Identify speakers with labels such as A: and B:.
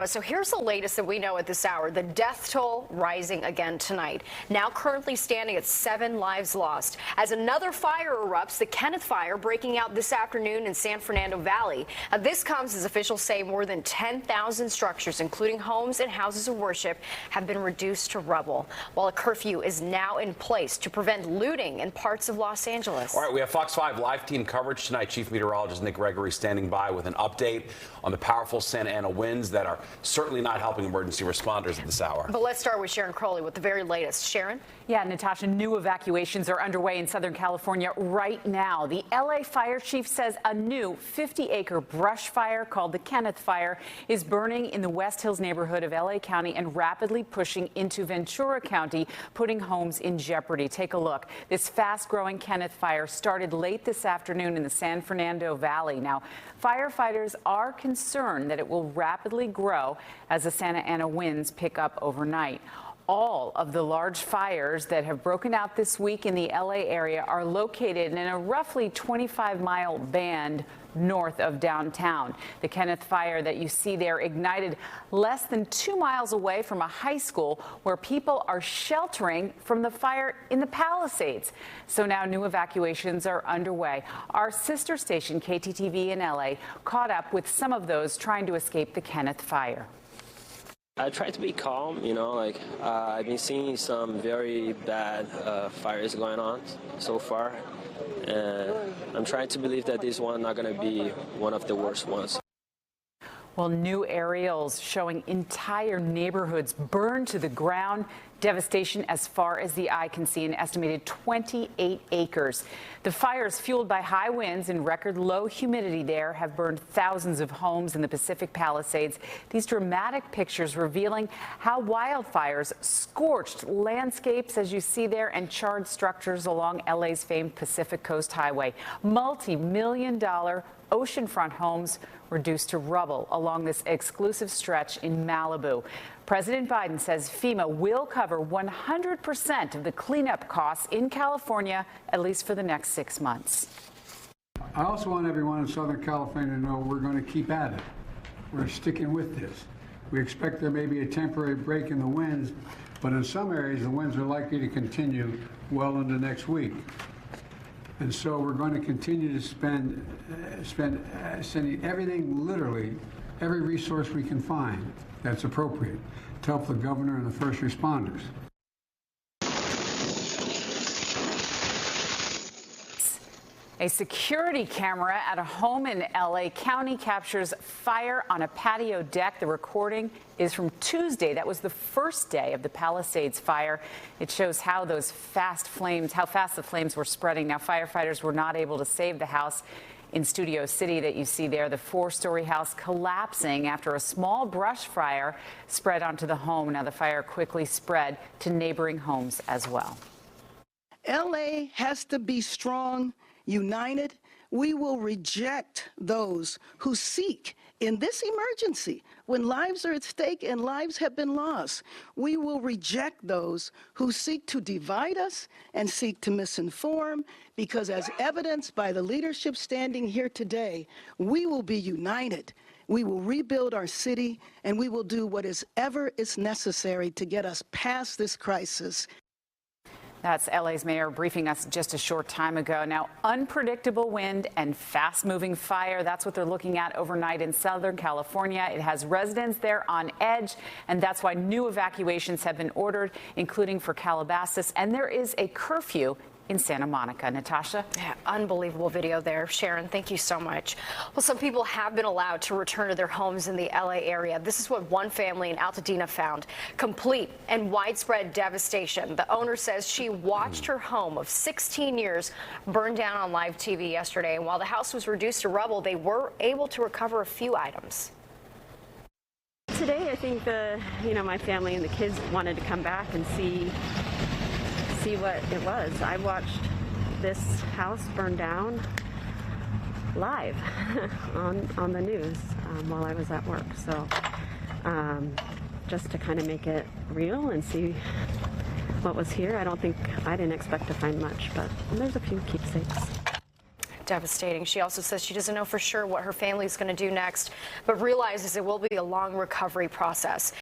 A: So here's the latest that we know at this hour. The death toll rising again tonight. Now currently standing at 7 lives lost. As another fire erupts, the Kenneth fire breaking out this afternoon in San Fernando Valley. Now, this comes as officials say more than 10,000 structures, including homes and houses of worship, have been reduced to rubble, while a curfew is now in place to prevent looting in parts of Los Angeles.
B: All right, we have Fox 5 live team coverage tonight. Chief Meteorologist Nick Gregory standing by with an update on the powerful Santa Ana winds that are certainly not helping emergency responders at this hour.
A: But let's start with Sharon Crowley with the very latest. Sharon?
C: Yeah, Natasha, new evacuations are underway in Southern California right now. The LA fire chief says a new 50-acre brush fire called the Kenneth fire is burning in the West Hills neighborhood of LA County and rapidly pushing into Ventura County, putting homes in jeopardy. Take a look. This fast-growing Kenneth fire started late this afternoon in the San Fernando Valley. Now, firefighters are concerned that it will rapidly grow as the Santa Ana winds pick up overnight. All of the large fires that have broken out this week in the LA area are located in a roughly 25-mile band north of downtown. The Kenneth fire that you see there ignited less than 2 miles away from a high school where people are sheltering from the fire in the Palisades. So now new evacuations are underway. Our sister station, KTTV in LA, caught up with some of those trying to escape the Kenneth fire.
D: I try to be calm, I've been seeing some very bad fires going on so far, and I'm trying to believe that this one not going to be one of the worst ones.
C: Well, new aerials showing entire neighborhoods burned to the ground. Devastation as far as the eye can see, an estimated 28 acres. The fires, fueled by high winds and record low humidity there, have burned thousands of homes in the Pacific Palisades. These dramatic pictures revealing how wildfires scorched landscapes, as you see there, and charred structures along LA's famed Pacific Coast Highway. Multi-million-dollar oceanfront homes reduced to rubble along this exclusive stretch in Malibu. President Biden says FEMA will cover 100% of the cleanup costs in California, at least for the next 6 months.
E: I also want everyone in Southern California to know we're going to keep at it. We're sticking with this. We expect there may be a temporary break in the winds, but in some areas the winds are likely to continue well into next week. And so we're going to continue to sending everything, literally, every resource we can find that's appropriate to help the governor and the first responders.
C: A security camera at a home in LA County captures fire on a patio deck. The recording is from Tuesday. That was the first day of the Palisades fire. It shows how those fast the flames were spreading. Now, firefighters were not able to save the house in Studio City that you see there, the 4-story house collapsing after a small brush fire spread onto the home. Now, the fire quickly spread to neighboring homes as well.
F: LA has to be strong, united. We will reject those who seek, in this emergency, when lives are at stake and lives have been lost, we will reject those who seek to divide us and seek to misinform, because as evidenced by the leadership standing here today, we will be united. We will rebuild our city, and we will do whatever is necessary to get us past this crisis.
C: That's LA's mayor briefing us just a short time ago. Now, unpredictable wind and fast-moving fire, that's what they're looking at overnight in Southern California. It has residents there on edge, and that's why new evacuations have been ordered, including for Calabasas, and there is a curfew in Santa Monica. Natasha?
A: Yeah, unbelievable video there. Sharon, thank you so much. Well, some people have been allowed to return to their homes in the LA area. This is what one family in Altadena found. Complete and widespread devastation. The owner says she watched her home of 16 years burn down on live TV yesterday. And while the house was reduced to rubble, they were able to recover a few items.
G: Today, I think my family and the kids wanted to come back and see what it was. I watched this house burn down live on the news while I was at work. So just to kind of make it real and see what was here. I didn't expect to find much, but there's a few keepsakes.
A: devastating. She also says she doesn't know for sure what her family is going to do next, but realizes it will be a long recovery process.